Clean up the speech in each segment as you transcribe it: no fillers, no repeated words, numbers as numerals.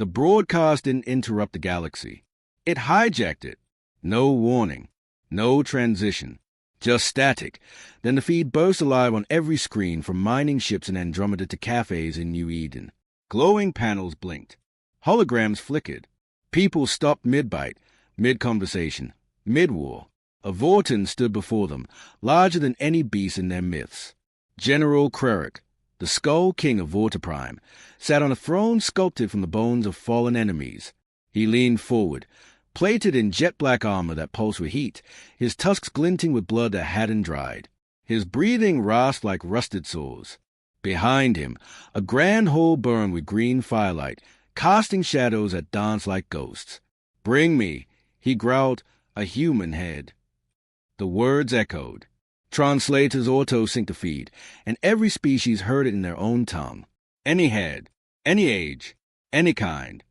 The broadcast didn't interrupt the galaxy. It hijacked it. No warning. No transition. Just static. Then the feed burst alive on every screen, from mining ships in Andromeda to cafes in New Eden. Glowing panels blinked. Holograms flickered. People stopped mid-bite, mid-conversation, mid-war. A Vortin stood before them, larger than any beast in their myths. General Krerk, the Skull King of Vorta Prime, sat on a throne sculpted from the bones of fallen enemies. He leaned forward, plated in jet-black armor that pulsed with heat, his tusks glinting with blood that hadn't dried. His breathing rasped like rusted sores. Behind him, a grand hall burned with green firelight, casting shadows that danced like ghosts. "Bring me," he growled, "a human head." The words echoed. Translators auto-synced the feed, and every species heard it in their own tongue. Any head, any age, any kind.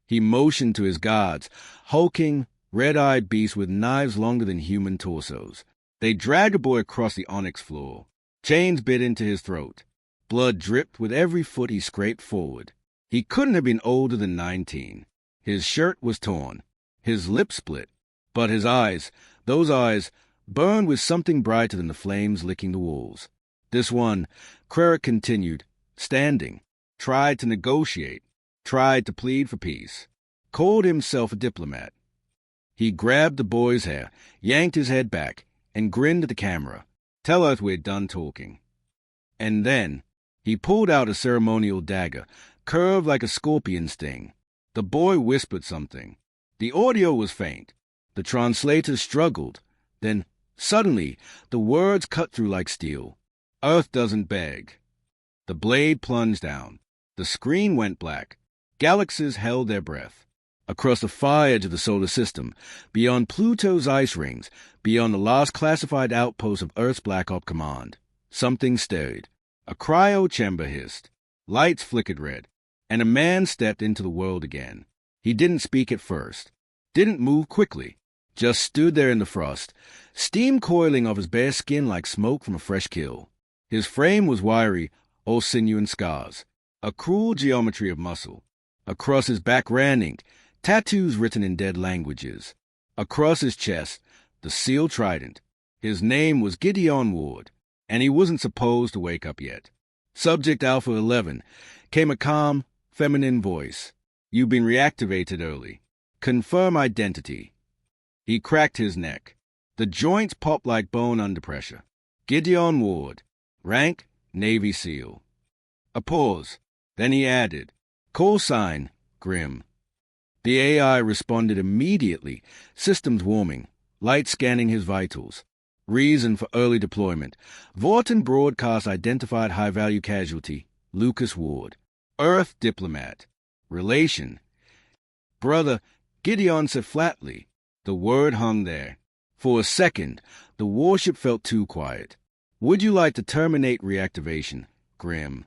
He motioned to his guards, hulking, red-eyed beasts with knives longer than human torsos. They dragged the boy across the onyx floor. Chains bit into his throat. Blood dripped with every foot he scraped forward. He couldn't have been older than 19. His shirt was torn. His lips split. But his eyes, those eyes, burned with something brighter than the flames licking the walls. This one, Krerk continued, standing, tried to negotiate, tried to plead for peace, called himself a diplomat. He grabbed the boy's hair, yanked his head back, and grinned at the camera. "Tell us we're done talking." And then he pulled out a ceremonial dagger, curved like a scorpion sting. The boy whispered something. The audio was faint. The translators struggled. Then, suddenly, the words cut through like steel. "Earth doesn't beg." The blade plunged down. The screen went black. Galaxies held their breath. Across the far edge of the solar system, beyond Pluto's ice rings, beyond the last classified outpost of Earth's Black Op Command, something stirred. A cryo chamber hissed. Lights flickered red, and a man stepped into the world again. He didn't speak at first, didn't move quickly, just stood there in the frost, steam coiling off his bare skin like smoke from a fresh kill. His frame was wiry, all sinew and scars, a cruel geometry of muscle. Across his back ran ink, tattoos written in dead languages. Across his chest, the sealed trident. His name was Gideon Ward, and he wasn't supposed to wake up yet. Subject Alpha 11, came a calm, feminine voice. "You've been reactivated early. Confirm identity." He cracked his neck. The joints popped like bone under pressure. Gideon Ward, rank, Navy SEAL. A pause. Then he added, "Call sign, Grim." The AI responded immediately, systems warming, light scanning his vitals. Reason for early deployment. Vorten broadcast identified high-value casualty, Lucas Ward. Earth diplomat. Relation. "Brother," Gideon said flatly. The word hung there. For a second, the warship felt too quiet. "Would you like to terminate reactivation, Grim?"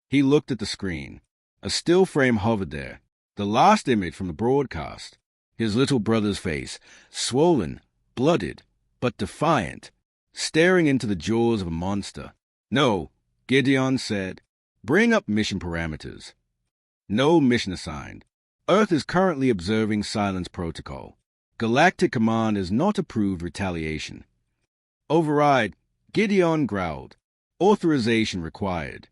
He looked at the screen. A still frame hovered there. The last image from the broadcast. His little brother's face, swollen, blooded, but defiant, staring into the jaws of a monster. "No," Gideon said. "Bring up mission parameters." "No mission assigned. Earth is currently observing silence protocol. Galactic Command has not approved retaliation." "Override," Gideon growled. "Authorization required."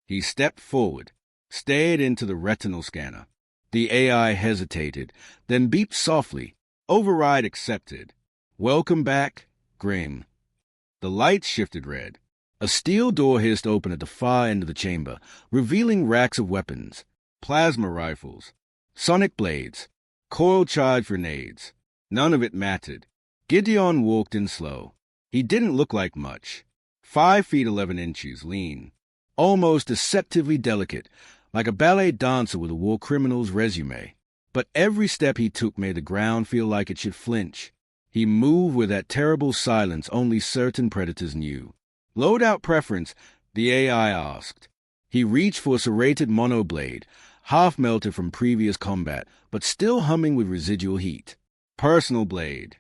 He stepped forward, stared into the retinal scanner. The AI hesitated, then beeped softly. "Override accepted. Welcome back, Grim." The lights shifted red. A steel door hissed open at the far end of the chamber, revealing racks of weapons. Plasma rifles, sonic blades, coil-charged grenades. None of it mattered. Gideon walked in slow. He didn't look like much. 5 feet 11 inches, lean. Almost deceptively delicate, like a ballet dancer with a war criminal's resume. But every step he took made the ground feel like it should flinch. He moved with that terrible silence only certain predators knew. "Loadout preference?" the AI asked. He reached for a serrated monoblade, half melted from previous combat, but still humming with residual heat. "Personal blade."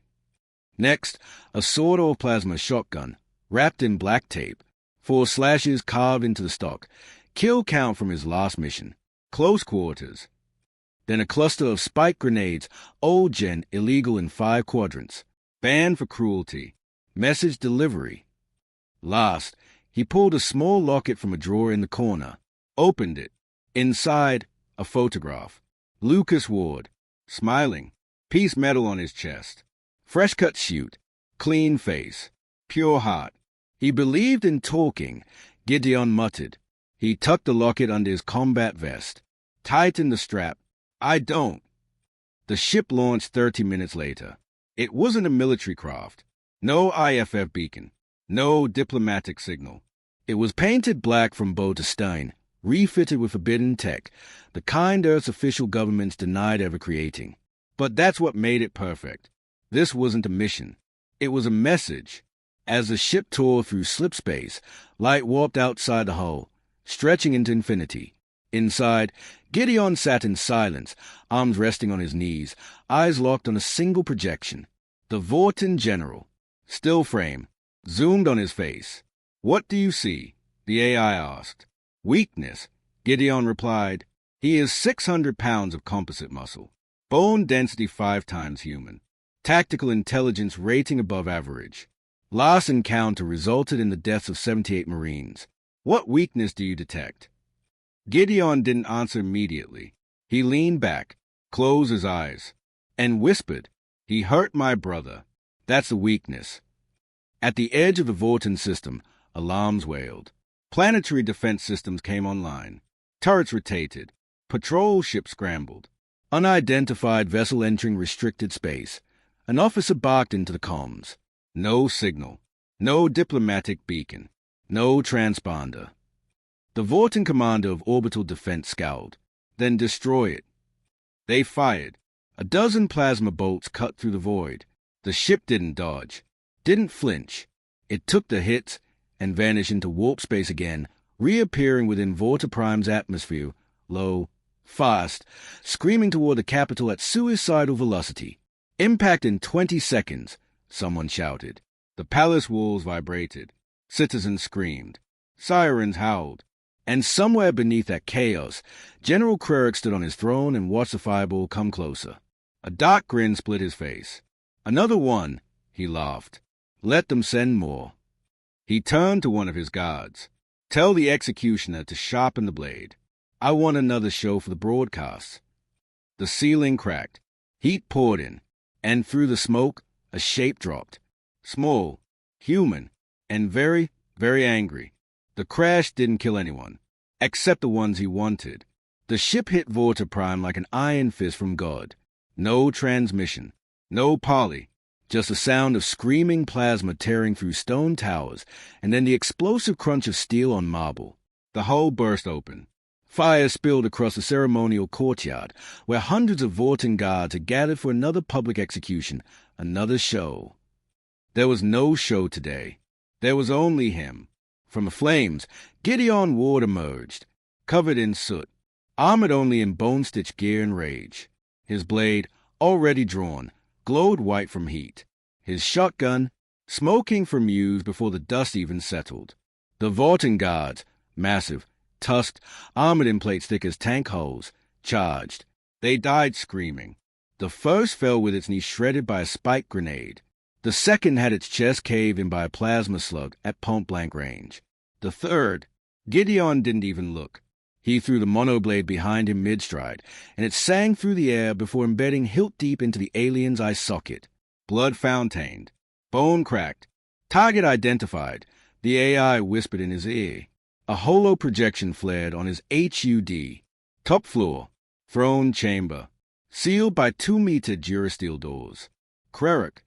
Next, a sword or plasma shotgun, wrapped in black tape, 4 slashes carved into the stock. Kill count from his last mission. Close quarters. Then a cluster of spike grenades, old gen, illegal in 5 quadrants. Banned for cruelty. Message delivery. Last, he pulled a small locket from a drawer in the corner. Opened it. Inside, a photograph. Lucas Ward, smiling. Piece metal on his chest. Fresh cut shoot. Clean face. Pure heart. He believed in talking, Gideon muttered. He tucked the locket under his combat vest. Tightened the strap. I don't. The ship launched 30 minutes later. It wasn't a military craft. No IFF beacon. No diplomatic signal. It was painted black from bow to stern, refitted with forbidden tech, the kind Earth's official governments denied ever creating. But that's what made it perfect. This wasn't a mission. It was a message. As the ship tore through slip space, light warped outside the hull, stretching into infinity. Inside, Gideon sat in silence, arms resting on his knees, eyes locked on a single projection. The Vorten General, still frame, zoomed on his face. What do you see? The AI asked. Weakness, Gideon replied. He is 600 pounds of composite muscle. Bone density 5 times human. Tactical intelligence rating above average. Last encounter resulted in the deaths of 78 Marines. What weakness do you detect? Gideon didn't answer immediately. He leaned back, closed his eyes, and whispered, He hurt my brother. That's the weakness. At the edge of the Vorten system, alarms wailed. Planetary defense systems came online. Turrets rotated. Patrol ships scrambled. Unidentified vessel entering restricted space. An officer barked into the comms. No signal. No diplomatic beacon. No transponder. The Vorten commander of orbital defense scowled. Then destroy it. They fired. A dozen plasma bolts cut through the void. The ship didn't dodge. Didn't flinch. It took the hits and vanished into warp space again, reappearing within Vorta Prime's atmosphere, low, fast, screaming toward the capital at suicidal velocity. Impact in 20 seconds, someone shouted. The palace walls vibrated. Citizens screamed. Sirens howled. And somewhere beneath that chaos, General Krerk stood on his throne and watched the fireball come closer. A dark grin split his face. Another one, he laughed. Let them send more. He turned to one of his guards. Tell the executioner to sharpen the blade. I want another show for the broadcast. The ceiling cracked. Heat poured in, and through the smoke, a shape dropped. Small, human, and very, very angry. The crash didn't kill anyone, except the ones he wanted. The ship hit Vorta Prime like an iron fist from God. No transmission, no poly, just the sound of screaming plasma tearing through stone towers, and then the explosive crunch of steel on marble. The hull burst open. Fire spilled across the ceremonial courtyard, where hundreds of Vorten guards had gathered for another public execution, another show. There was no show today. There was only him. From the flames, Gideon Ward emerged, covered in soot, armored only in bone-stitched gear and rage. His blade, already drawn, glowed white from heat. His shotgun, smoking from use before the dust even settled. The Vorten guards, massive, tusked, armored in plates thick as tank hulls, charged. They died screaming. The first fell with its knee shredded by a spike grenade. The second had its chest caved in by a plasma slug at point-blank range. The third, Gideon didn't even look. He threw the monoblade behind him mid-stride, and it sang through the air before embedding hilt-deep into the alien's eye socket. Blood fountained. Bone cracked. Target identified, the AI whispered in his ear. A holo projection flared on his HUD. Top floor. Throne chamber. Sealed by 2-meter durasteel doors. Krerk.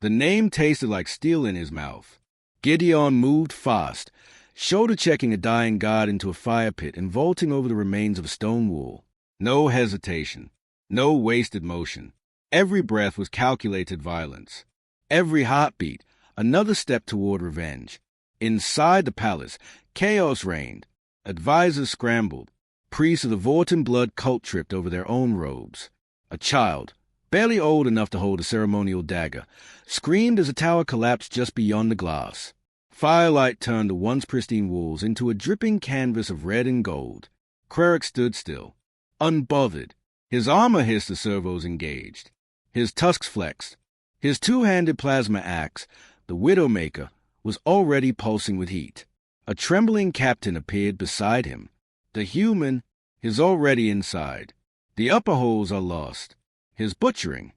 The name tasted like steel in his mouth. Gideon moved fast, shoulder-checking a dying guard into a fire pit and vaulting over the remains of a stone wall. No hesitation. No wasted motion. Every breath was calculated violence. Every heartbeat, another step toward revenge. Inside the palace, chaos reigned. Advisors scrambled. Priests of the Vorten blood cult tripped over their own robes. A child, barely old enough to hold a ceremonial dagger, screamed as a tower collapsed just beyond the glass. Firelight turned the once pristine walls into a dripping canvas of red and gold. Krerk stood still, unbothered, His armor hissed the servos engaged. His tusks flexed. His two-handed plasma axe, the Widowmaker, was already pulsing with heat. A trembling captain appeared beside him. The human is already inside. The upper holes are lost. His butchering.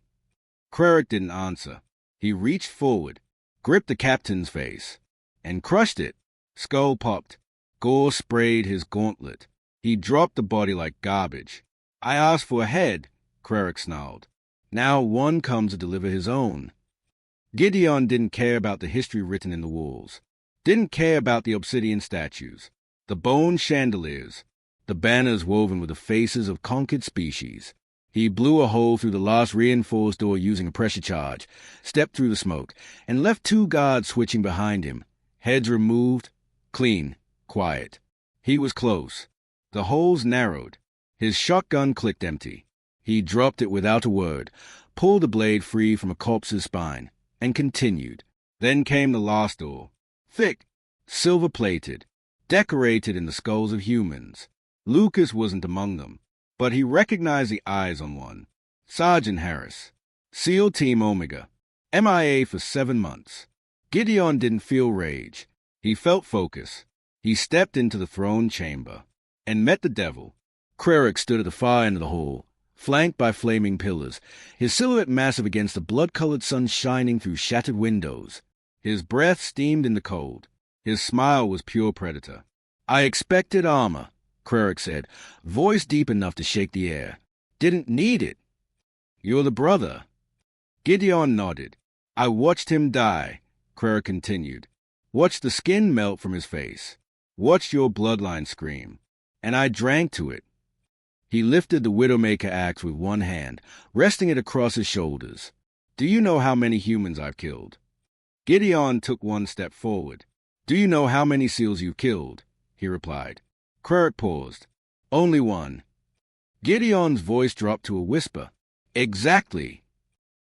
Krerk didn't answer. He reached forward, gripped the captain's face, and crushed it. Skull popped. Gore sprayed his gauntlet. He dropped the body like garbage. I asked for a head, Krerk snarled. Now one comes to deliver his own. Gideon didn't care about the history written in the walls. Didn't care about the obsidian statues, the bone chandeliers, the banners woven with the faces of conquered species. He blew a hole through the last reinforced door using a pressure charge, stepped through the smoke, and left two guards switching behind him. Heads removed, clean, quiet. He was close. The holes narrowed. His shotgun clicked empty. He dropped it without a word, pulled the blade free from a corpse's spine, and continued. Then came the last door. Thick, silver-plated, decorated in the skulls of humans. Lucas wasn't among them, but he recognized the eyes on one. Sergeant Harris. SEAL Team Omega. MIA for 7 months. Gideon didn't feel rage. He felt focus. He stepped into the throne chamber and met the devil. Krerk stood at the far end of the hall, flanked by flaming pillars, his silhouette massive against the blood-colored sun shining through shattered windows. His breath steamed in the cold. His smile was pure predator. I expected armor, Krerk said, voice deep enough to shake the air. Didn't need it. You're the brother. Gideon nodded. I watched him die, Krerk continued. Watched the skin melt from his face. Watched your bloodline scream. And I drank to it. He lifted the Widowmaker axe with one hand, resting it across his shoulders. Do you know how many humans I've killed? Gideon took one step forward. Do you know how many SEALs you've killed? He replied. Krerk paused. Only one. Gideon's voice dropped to a whisper. Exactly.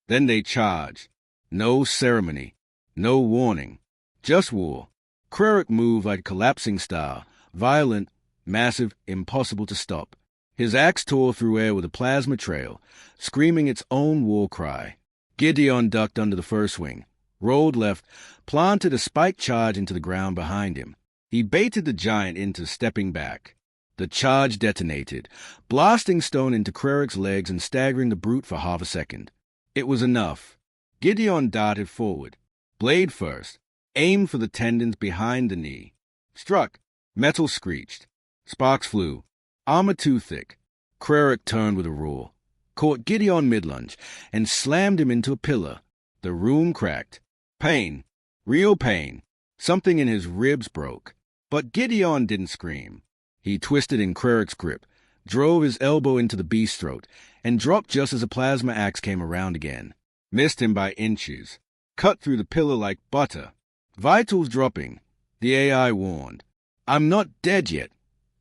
Then they charged. No ceremony. No warning. Just war. Krerk moved like a collapsing star. Violent, massive, impossible to stop. His axe tore through air with a plasma trail, screaming its own war cry. Gideon ducked under the first swing, rolled left, planted a spiked charge into the ground behind him. He baited the giant into stepping back. The charge detonated, blasting stone into Krerk's legs and staggering the brute for half a second. It was enough. Gideon darted forward, blade first, aimed for the tendons behind the knee. Struck. Metal screeched. Sparks flew. Armor too thick. Krerk turned with a roar, caught Gideon mid-lunge, and slammed him into a pillar. The room cracked. Pain. Real pain. Something in his ribs broke. But Gideon didn't scream. He twisted in Krerk's grip, drove his elbow into the beast's throat, and dropped just as the plasma axe came around again. Missed him by inches. Cut through the pillar like butter. Vitals dropping. The AI warned. I'm not dead yet,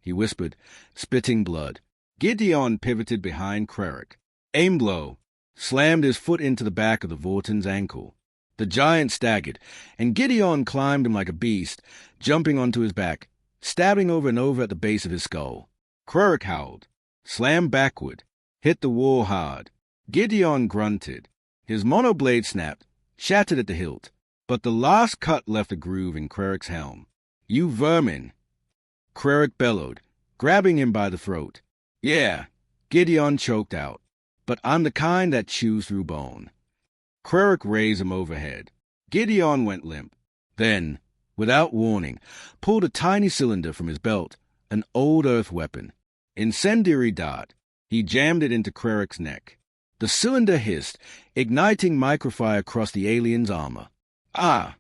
he whispered, spitting blood. Gideon pivoted behind Krerk. Aim blow. Slammed his foot into the back of the Vorton's ankle. The giant staggered, and Gideon climbed him like a beast, jumping onto his back, stabbing over and over at the base of his skull. Krerk howled, slammed backward, hit the wall hard. Gideon grunted. His monoblade snapped, shattered at the hilt, but the last cut left a groove in Krerk's helm. You vermin! Krerk bellowed, grabbing him by the throat. Yeah, Gideon choked out, but I'm the kind that chews through bone. Krerk raised him overhead. Gideon went limp. Then, without warning, pulled a tiny cylinder from his belt, an old Earth weapon. Incendiary dart. He jammed it into Krerk's neck. The cylinder hissed, igniting microfire across the alien's armor. Ah!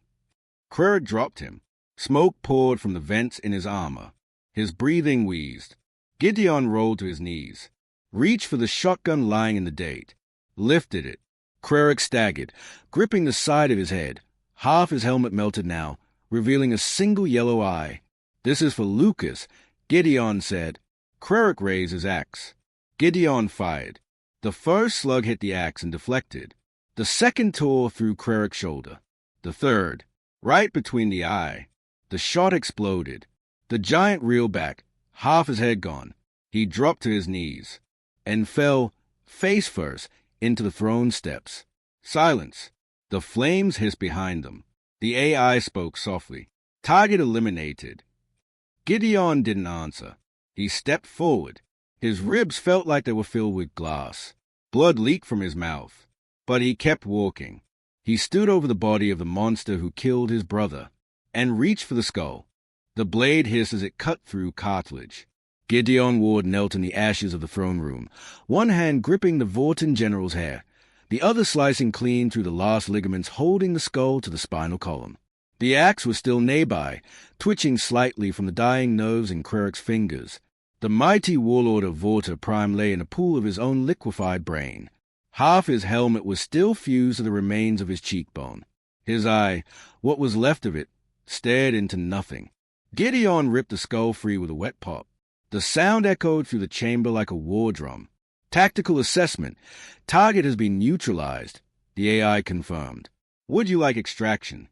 Krerk dropped him. Smoke poured from the vents in his armor. His breathing wheezed. Gideon rolled to his knees, reached for the shotgun lying in the date, lifted it. Krerk staggered, gripping the side of his head. Half his helmet melted now, revealing a single yellow eye. This is for Lucas, Gideon said. Krerk raised his axe. Gideon fired. The first slug hit the axe and deflected. The second tore through Krerk's shoulder. The third, right between the eye. The shot exploded. The giant reeled back, half his head gone. He dropped to his knees and fell face first, into the throne steps. Silence. The flames hissed behind them. The AI spoke softly. Target eliminated. Gideon didn't answer. He stepped forward. His ribs felt like they were filled with glass. Blood leaked from his mouth. But he kept walking. He stood over the body of the monster who killed his brother and reached for the skull. The blade hissed as it cut through cartilage. Gideon Ward knelt in the ashes of the throne room, one hand gripping the Vorten general's hair, the other slicing clean through the last ligaments holding the skull to the spinal column. The axe was still nearby, twitching slightly from the dying nerves in Krerk's fingers. The mighty warlord of Vorta Prime lay in a pool of his own liquefied brain. Half his helmet was still fused to the remains of his cheekbone. His eye, what was left of it, stared into nothing. Gideon ripped the skull free with a wet pop. The sound echoed through the chamber like a war drum. Tactical assessment. Target has been neutralized, the AI confirmed. Would you like extraction?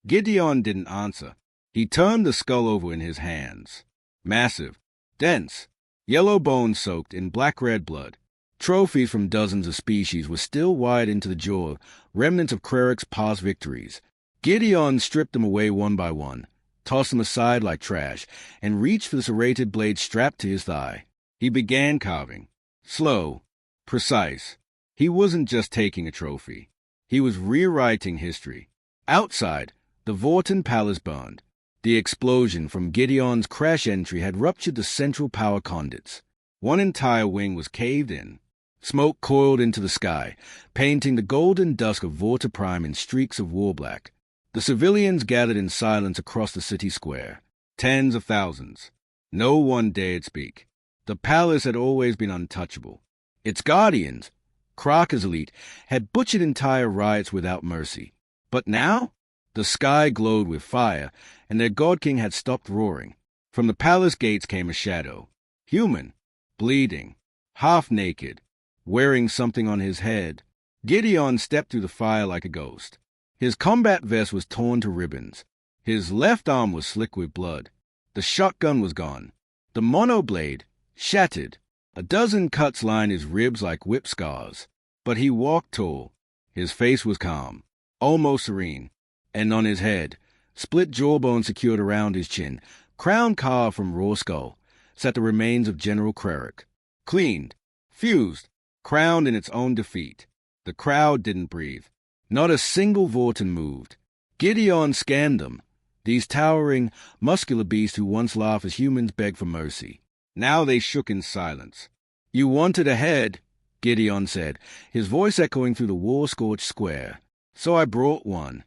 Gideon didn't answer. He turned the skull over in his hands. Massive, dense, yellow bones soaked in black-red blood. Trophies from dozens of species were still wired into the jaw, remnants of Krerk's past victories. Gideon stripped them away one by one, tossed them aside like trash, and reached for the serrated blade strapped to his thigh. He began carving. Slow, precise. He wasn't just taking a trophy. He was rewriting history. Outside, the Vorten Palace burned. The explosion from Gideon's crash entry had ruptured the central power conduits. One entire wing was caved in. Smoke coiled into the sky, painting the golden dusk of Vorta Prime in streaks of war black. The civilians gathered in silence across the city square. Tens of thousands. No one dared speak. The palace had always been untouchable. Its guardians, Kraka's elite, had butchered entire riots without mercy. But now, the sky glowed with fire, and their god king had stopped roaring. From the palace gates came a shadow. Human, bleeding, half-naked, wearing something on his head. Gideon stepped through the fire like a ghost. His combat vest was torn to ribbons. His left arm was slick with blood. The shotgun was gone. The monoblade, shattered. A dozen cuts lined his ribs like whip scars. But he walked tall. His face was calm, almost serene. And on his head, split jawbone secured around his chin, crown carved from raw skull, sat the remains of General Krerk. Cleaned, fused, crowned in its own defeat. The crowd didn't breathe. Not a single Vorten moved. Gideon scanned them, these towering, muscular beasts who once laughed as humans begged for mercy. Now they shook in silence. "You wanted a head," Gideon said, his voice echoing through the war-scorched square. "So I brought one."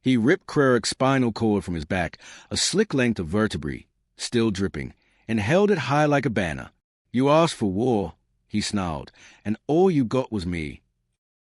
He ripped Krerk's spinal cord from his back, a slick length of vertebrae, still dripping, and held it high like a banner. "You asked for war," he snarled, "and all you got was me."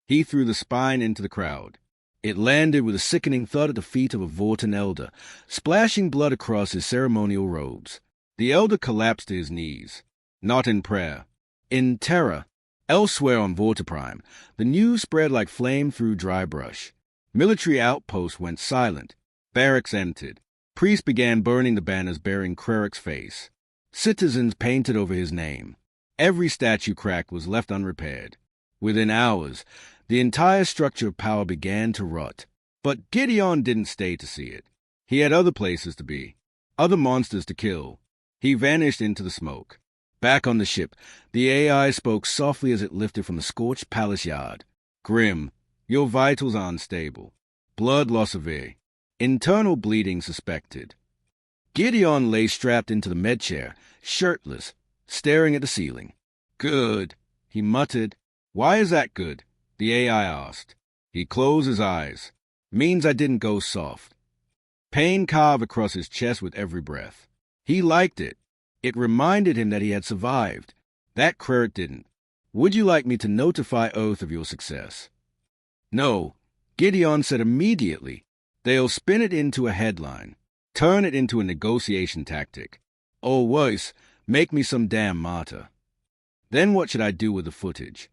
He threw the spine into the crowd. It landed with a sickening thud at the feet of a Vorten elder, splashing blood across his ceremonial robes. The elder collapsed to his knees, not in prayer, in terror. Elsewhere on Vorta Prime, the news spread like flame through dry brush. Military outposts went silent. Barracks emptied. Priests began burning the banners bearing Krerk's face. Citizens painted over his name. Every statue cracked was left unrepaired. Within hours, the entire structure of power began to rot. But Gideon didn't stay to see it. He had other places to be, other monsters to kill. He vanished into the smoke. Back on the ship, the AI spoke softly as it lifted from the scorched palace yard. "Grim, your vitals are unstable. Blood loss severe. Internal bleeding suspected." Gideon lay strapped into the med chair, shirtless, staring at the ceiling. "Good," he muttered. "Why is that good?" the AI asked. He closed his eyes. "Means I didn't go soft." Pain carved across his chest with every breath. He liked it. It reminded him that he had survived. That Krerk didn't. "Would you like me to notify Oath of your success?" "No," Gideon said immediately. "They'll spin it into a headline, turn it into a negotiation tactic. Or worse, make me some damn martyr. Then what should I do with the footage?"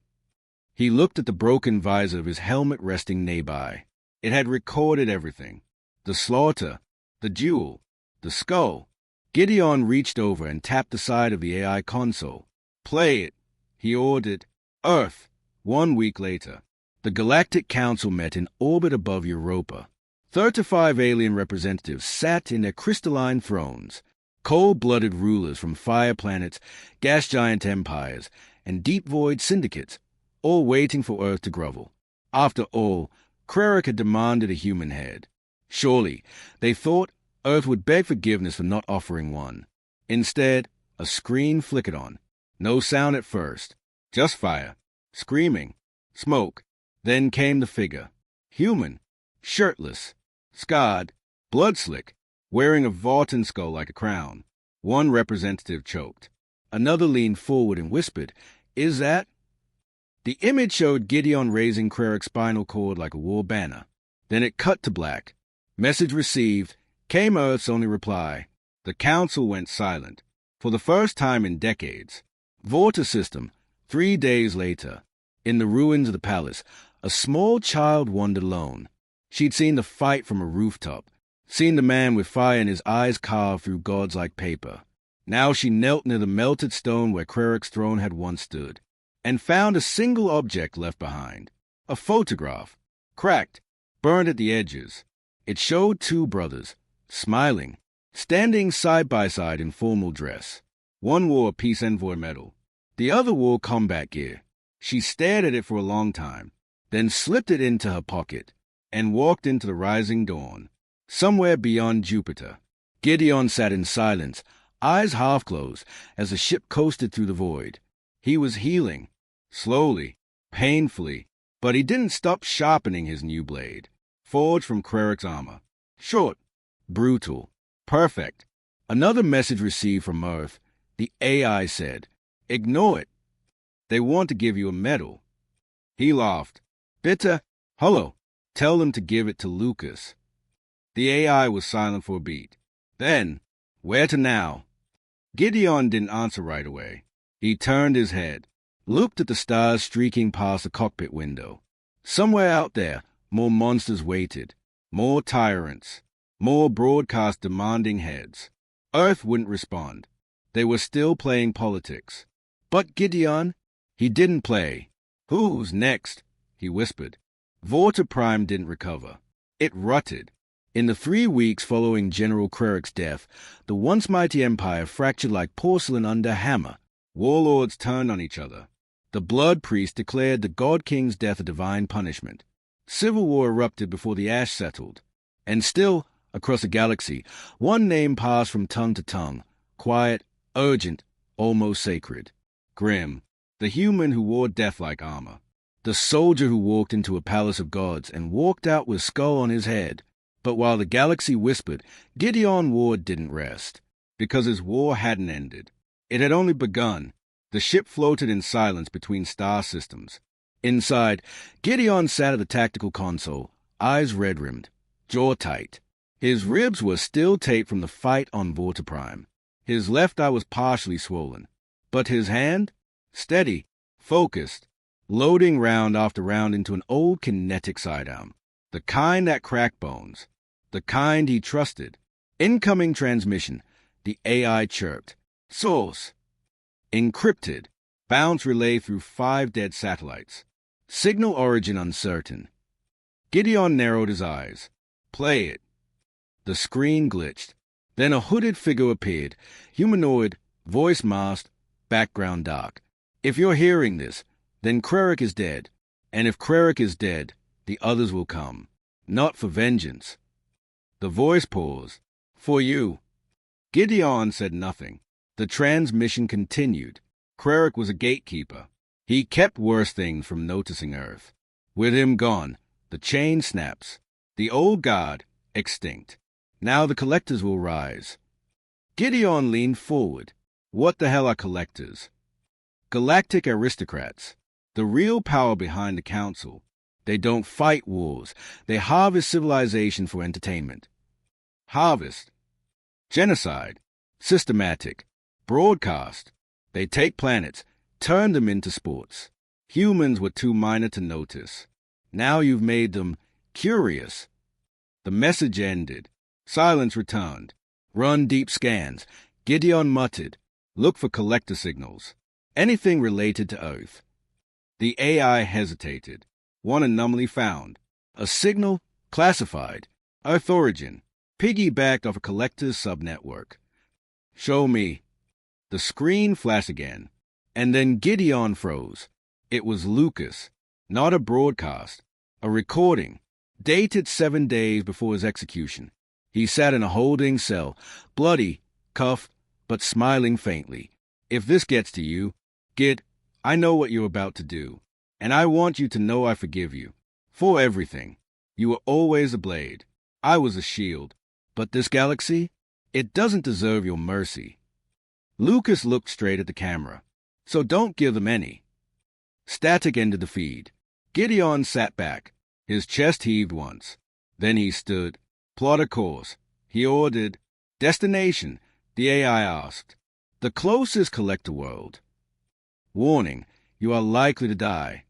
He looked at the broken visor of his helmet resting nearby. It had recorded everything. The slaughter, the duel, the skull. Gideon reached over and tapped the side of the AI console. "Play it," he ordered. Earth. 1 week later, the Galactic Council met in orbit above Europa. 35 alien representatives sat in their crystalline thrones, cold-blooded rulers from fire planets, gas giant empires, and deep void syndicates, all waiting for Earth to grovel. After all, Krerek had demanded a human head. Surely, they thought, Earth would beg forgiveness for not offering one. Instead, a screen flickered on. No sound at first, just fire, screaming, smoke. Then came the figure. Human, shirtless, scarred, blood-slick, wearing a Vorten skull like a crown. One representative choked. Another leaned forward and whispered, "Is that?" The image showed Gideon raising Krerek's spinal cord like a war banner. Then it cut to black. Message received. Came Earth's only reply. The council went silent. For the first time in decades. Vorta system. 3 days later. In the ruins of the palace, a small child wandered alone. She'd seen the fight from a rooftop. Seen the man with fire in his eyes carved through gods like paper. Now she knelt near the melted stone where Krerek's throne had once stood, and found a single object left behind. A photograph. Cracked. Burned at the edges. It showed 2 brothers, smiling, standing side by side in formal dress. One wore a peace envoy medal. The other wore combat gear. She stared at it for a long time, then slipped it into her pocket, and walked into the rising dawn. Somewhere beyond Jupiter, Gideon sat in silence, eyes half closed, as the ship coasted through the void. He was healing, slowly, painfully, but he didn't stop sharpening his new blade, forged from Krerek's armor. Short, brutal, perfect. Another message received from Earth. The AI said, "Ignore it. They want to give you a medal." He laughed. "Bitte, hello. Tell them to give it to Lucas." The AI was silent for a beat. Then, "Where to now?" Gideon didn't answer right away. He turned his head, looked at the stars streaking past the cockpit window. Somewhere out there, more monsters waited, more tyrants, more broadcast-demanding heads. Earth wouldn't respond. They were still playing politics. But Gideon, he didn't play. "Who's next?" he whispered. Vorta Prime didn't recover. It rutted. In the 3 weeks following General Krerek's death, the once mighty empire fractured like porcelain under a hammer. Warlords turned on each other. The Blood Priest declared the God King's death a divine punishment. Civil war erupted before the ash settled. And still, across the galaxy, one name passed from tongue to tongue, quiet, urgent, almost sacred. Grim, the human who wore death-like armor. The soldier who walked into a palace of gods and walked out with skull on his head. But while the galaxy whispered, Gideon Ward didn't rest, because his war hadn't ended. It had only begun. The ship floated in silence between star systems. Inside, Gideon sat at the tactical console, eyes red-rimmed, jaw tight. His ribs were still taped from the fight on Vorta Prime. His left eye was partially swollen, but his hand, steady, focused, loading round after round into an old kinetic sidearm, the kind that cracked bones. The kind he trusted. Incoming transmission. The AI chirped. Source. Encrypted. Bounce relay through 5 dead satellites. Signal origin uncertain. Gideon narrowed his eyes. Play it. The screen glitched. Then a hooded figure appeared. Humanoid, voice masked, background dark. If you're hearing this, then Krerek is dead. And if Krerek is dead, the others will come. Not for vengeance. The voice paused. For you. Gideon said nothing. The transmission continued. Krerek was a gatekeeper. He kept worse things from noticing Earth. With him gone, the chain snaps. The old guard, extinct. Now the collectors will rise. Gideon leaned forward. What the hell are collectors? Galactic aristocrats. The real power behind the council. They don't fight wars. They harvest civilization for entertainment. Harvest. Genocide. Systematic. Broadcast. They take planets, turn them into sports. Humans were too minor to notice. Now you've made them curious. The message ended. Silence returned. Run deep scans. Gideon muttered. Look for collector signals. Anything related to Earth. The AI hesitated. One anomaly found. A signal classified. Earth origin. Piggybacked off a collector's subnetwork. Show me. The screen flashed again. And then Gideon froze. It was Lucas. Not a broadcast. A recording. Dated 7 days before his execution. He sat in a holding cell, bloody, cuffed, but smiling faintly. If this gets to you, Gid, I know what you're about to do. And I want you to know I forgive you. For everything. You were always a blade. I was a shield. But this galaxy, it doesn't deserve your mercy. Lucas looked straight at the camera. So don't give them any. Static ended the feed. Gideon sat back. His chest heaved once. Then he stood. Plot a course. He ordered. Destination, the AI asked. The closest collector world. Warning, you are likely to die.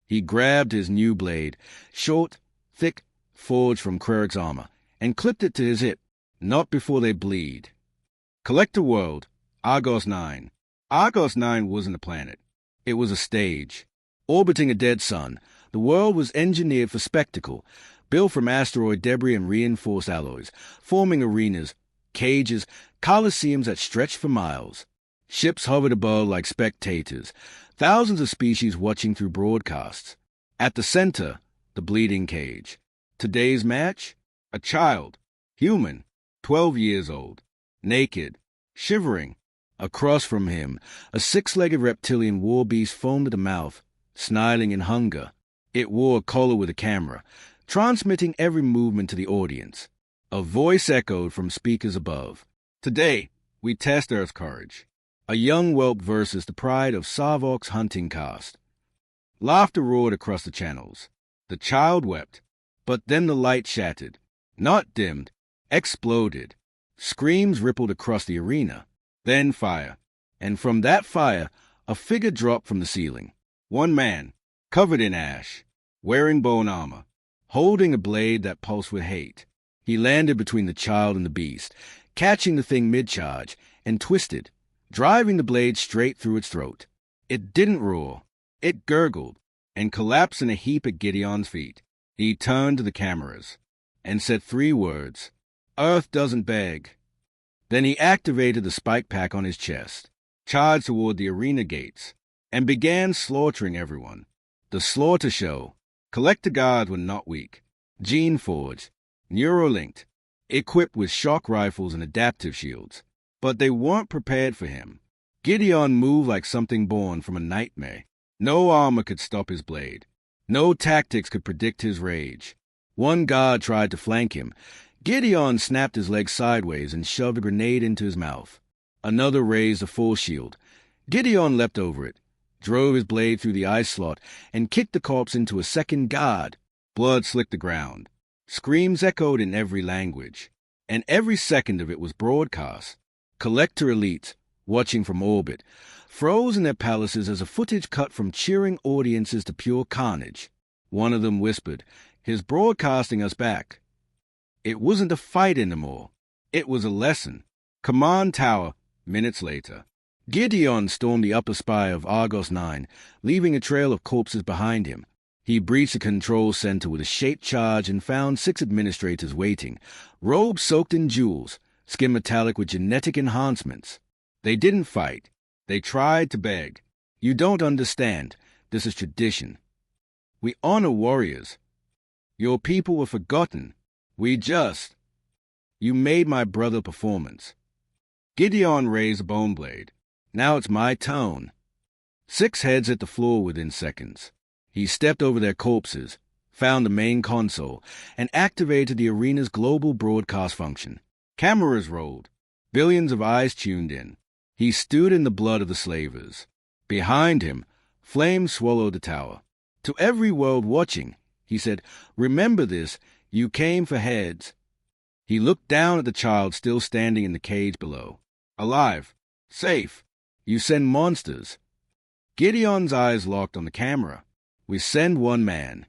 He grabbed his new blade, short, thick, forged from Krerik's armor, and clipped it to his hip, not before they bleed. Collector world, Argos 9. Argos 9 wasn't a planet. It was a stage. Orbiting a dead sun, the world was engineered for spectacle, built from asteroid debris and reinforced alloys, forming arenas, cages, coliseums that stretched for miles. Ships hovered above like spectators, thousands of species watching through broadcasts. At the center, the bleeding cage. Today's match? A child, human, 12 years old, naked, shivering. Across from him, a 6-legged reptilian war beast foamed at the mouth, snarling in hunger. It wore a collar with a camera, transmitting every movement to the audience. A voice echoed from speakers above. Today, we test Earth's courage. A young whelp versus the pride of Savok's hunting caste. Laughter roared across the channels. The child wept, but then the light shattered. Not dimmed, exploded. Screams rippled across the arena. Then fire. And from that fire, a figure dropped from the ceiling. One man, covered in ash, wearing bone armor, holding a blade that pulsed with hate. He landed between the child and the beast, catching the thing mid-charge, and twisted, driving the blade straight through its throat. It didn't roar. It gurgled, and collapsed in a heap at Gideon's feet. He turned to the cameras, and said 3 words. Earth doesn't beg. Then he activated the spike pack on his chest, charged toward the arena gates, and began slaughtering everyone. The slaughter show. Collector guards were not weak. Gene-forged, neurolinked, equipped with shock rifles and adaptive shields. But they weren't prepared for him. Gideon moved like something born from a nightmare. No armor could stop his blade. No tactics could predict his rage. One guard tried to flank him. Gideon snapped his leg sideways and shoved a grenade into his mouth. Another raised a full shield. Gideon leapt over it, drove his blade through the eye slot, and kicked the corpse into a second guard. Blood slicked the ground. Screams echoed in every language, and every second of it was broadcast. Collector elites, watching from orbit, froze in their palaces as a footage cut from cheering audiences to pure carnage. One of them whispered, "He's broadcasting us back." It wasn't a fight anymore. It was a lesson. Command tower, minutes later. Gideon stormed the upper spire of Argos 9, leaving a trail of corpses behind him. He breached the control center with a shaped charge and found 6 administrators waiting, robes soaked in jewels, skin metallic with genetic enhancements. They didn't fight. They tried to beg. You don't understand. This is tradition. We honor warriors. Your people were forgotten. You made my brother performance. Gideon raised a bone blade. Now it's my turn. 6 heads hit the floor within seconds. He stepped over their corpses, found the main console, and activated the arena's global broadcast function. Cameras rolled. Billions of eyes tuned in. He stood in the blood of the slavers. Behind him, flames swallowed the tower. To every world watching, he said, "Remember this, you came for heads." He looked down at the child still standing in the cage below. Alive. Safe. You send monsters. Gideon's eyes locked on the camera. We send one man.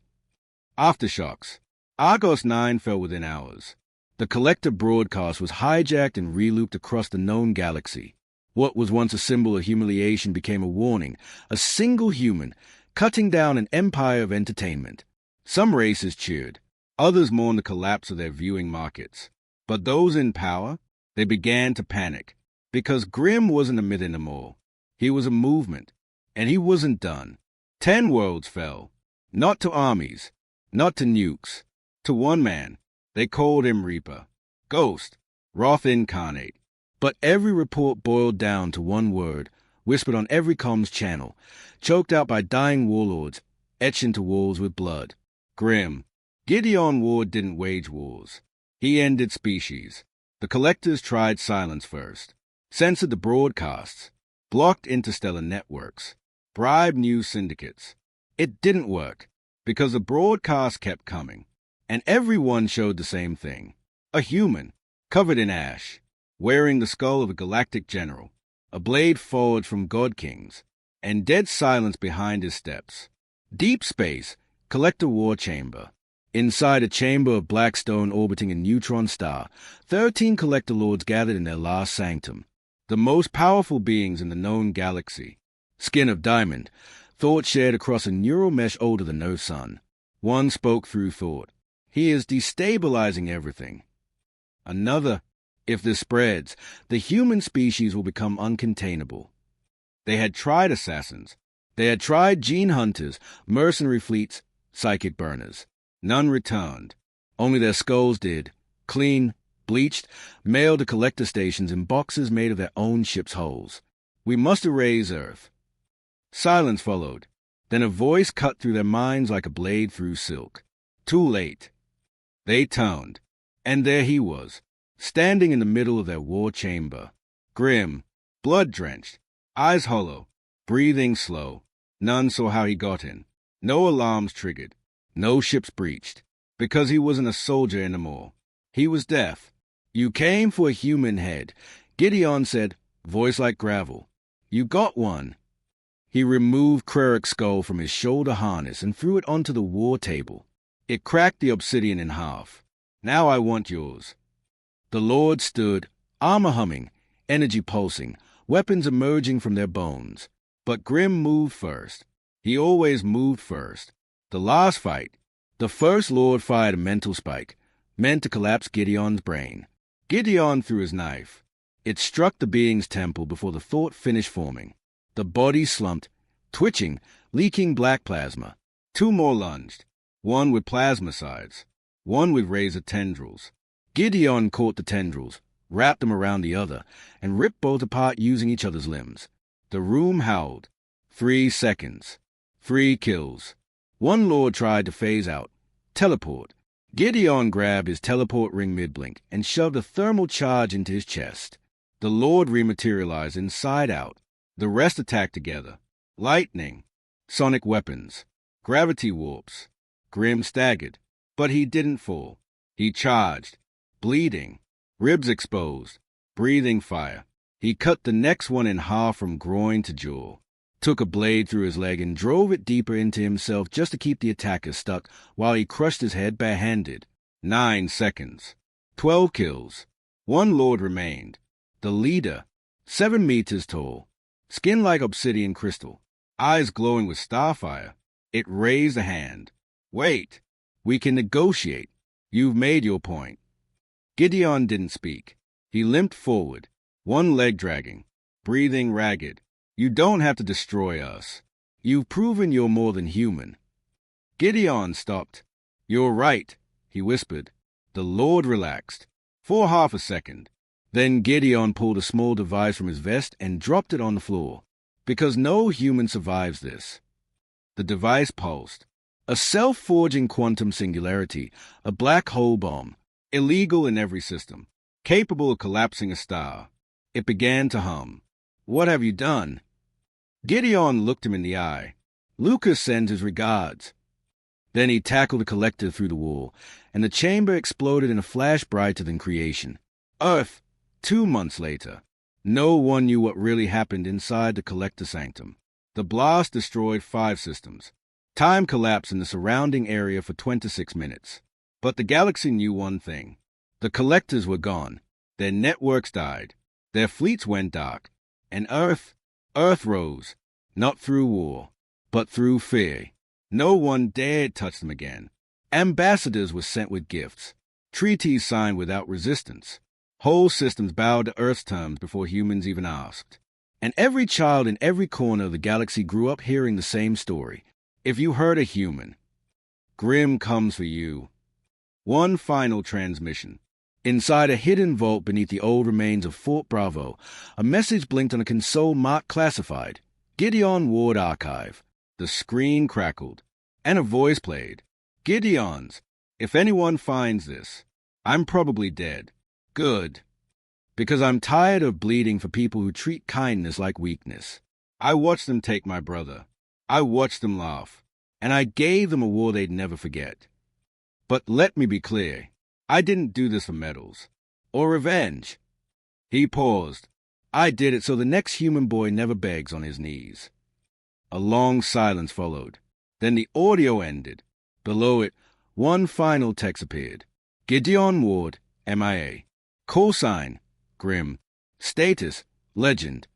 Aftershocks. Argos 9 fell within hours. The collective broadcast was hijacked and relooped across the known galaxy. What was once a symbol of humiliation became a warning. A single human, cutting down an empire of entertainment. Some races cheered, others mourned the collapse of their viewing markets. But those in power, they began to panic, because Grimm wasn't a myth anymore. He was a movement, and he wasn't done. 10 worlds fell, not to armies, not to nukes, to one man. They called him Reaper, Ghost, Wrath Incarnate. But every report boiled down to one word, whispered on every comms channel, choked out by dying warlords, etched into walls with blood. Grimm. Gideon Ward didn't wage wars. He ended species. The collectors tried silence first, censored the broadcasts, blocked interstellar networks, bribed news syndicates. It didn't work, because the broadcasts kept coming, and everyone showed the same thing. A human, covered in ash, wearing the skull of a galactic general, a blade forged from God Kings, and dead silence behind his steps. Deep space, collector war chamber. Inside a chamber of black stone orbiting a neutron star, 13 collector lords gathered in their last sanctum, the most powerful beings in the known galaxy. Skin of diamond, thought shared across a neural mesh older than no sun. One spoke through thought. He is destabilizing everything. Another, if this spreads, the human species will become uncontainable. They had tried assassins. They had tried gene hunters, mercenary fleets, psychic burners. None returned. Only their skulls did, clean, bleached, mailed to collector stations in boxes made of their own ship's hulls. We must erase Earth. Silence followed. Then a voice cut through their minds like a blade through silk. Too late. They turned, and there he was, standing in the middle of their war chamber. Grim, blood-drenched, eyes hollow, breathing slow. None saw how he got in. No alarms triggered. No ships breached, because he wasn't a soldier anymore. He was death. You came for a human head, Gideon said, voice like gravel. You got one. He removed Krerik's skull from his shoulder harness and threw it onto the war table. It cracked the obsidian in half. Now I want yours. The Lord stood, armor humming, energy pulsing, weapons emerging from their bones. But Grimm moved first. He always moved first. The last fight, the First Lord fired a mental spike, meant to collapse Gideon's brain. Gideon threw his knife. It struck the being's temple before the thought finished forming. The body slumped, twitching, leaking black plasma. 2 more lunged, one with plasma sides, one with razor tendrils. Gideon caught the tendrils, wrapped them around the other, and ripped both apart using each other's limbs. The room howled. 3 seconds. 3 kills. One lord tried to phase out, teleport. Gideon grabbed his teleport ring mid-blink and shoved a thermal charge into his chest. The lord rematerialized inside out. The rest attacked together. Lightning, sonic weapons, gravity warps. Grimm staggered, but he didn't fall. He charged, bleeding, ribs exposed, breathing fire. He cut the next one in half from groin to jaw. Took a blade through his leg and drove it deeper into himself just to keep the attacker stuck while he crushed his head barehanded. 9 seconds. 12 kills. 1 lord remained. The leader, 7 meters tall, skin like obsidian crystal, eyes glowing with starfire. It raised a hand. Wait. We can negotiate. You've made your point. Gideon didn't speak. He limped forward, one leg dragging, breathing ragged. You don't have to destroy us. You've proven you're more than human. Gideon stopped. You're right, he whispered. The Lord relaxed. For half a second. Then Gideon pulled a small device from his vest and dropped it on the floor. Because no human survives this. The device pulsed. A self-forging quantum singularity, a black hole bomb, illegal in every system, capable of collapsing a star. It began to hum. What have you done? Gideon looked him in the eye. Lucas sends his regards. Then he tackled the collector through the wall, and the chamber exploded in a flash brighter than creation. Earth, 2 months later. No one knew what really happened inside the collector sanctum. The blast destroyed 5 systems. Time collapsed in the surrounding area for 26 minutes. But the galaxy knew one thing. The collectors were gone. Their networks died. Their fleets went dark. And Earth rose, not through war, but through fear. No one dared touch them again. Ambassadors were sent with gifts. Treaties signed without resistance. Whole systems bowed to Earth's terms before humans even asked. And every child in every corner of the galaxy grew up hearing the same story. If you hurt a human, Grim comes for you. One final transmission. Inside a hidden vault beneath the old remains of Fort Bravo, a message blinked on a console marked classified. Gideon Ward Archive. The screen crackled, and a voice played. Gideons, if anyone finds this, I'm probably dead. Good. Because I'm tired of bleeding for people who treat kindness like weakness. I watched them take my brother. I watched them laugh. And I gave them a war they'd never forget. But let me be clear. I didn't do this for medals. Or revenge. He paused. I did it so the next human boy never begs on his knees. A long silence followed. Then the audio ended. Below it, one final text appeared. Gideon Ward, MIA. Call sign, Grim. Status, Legend.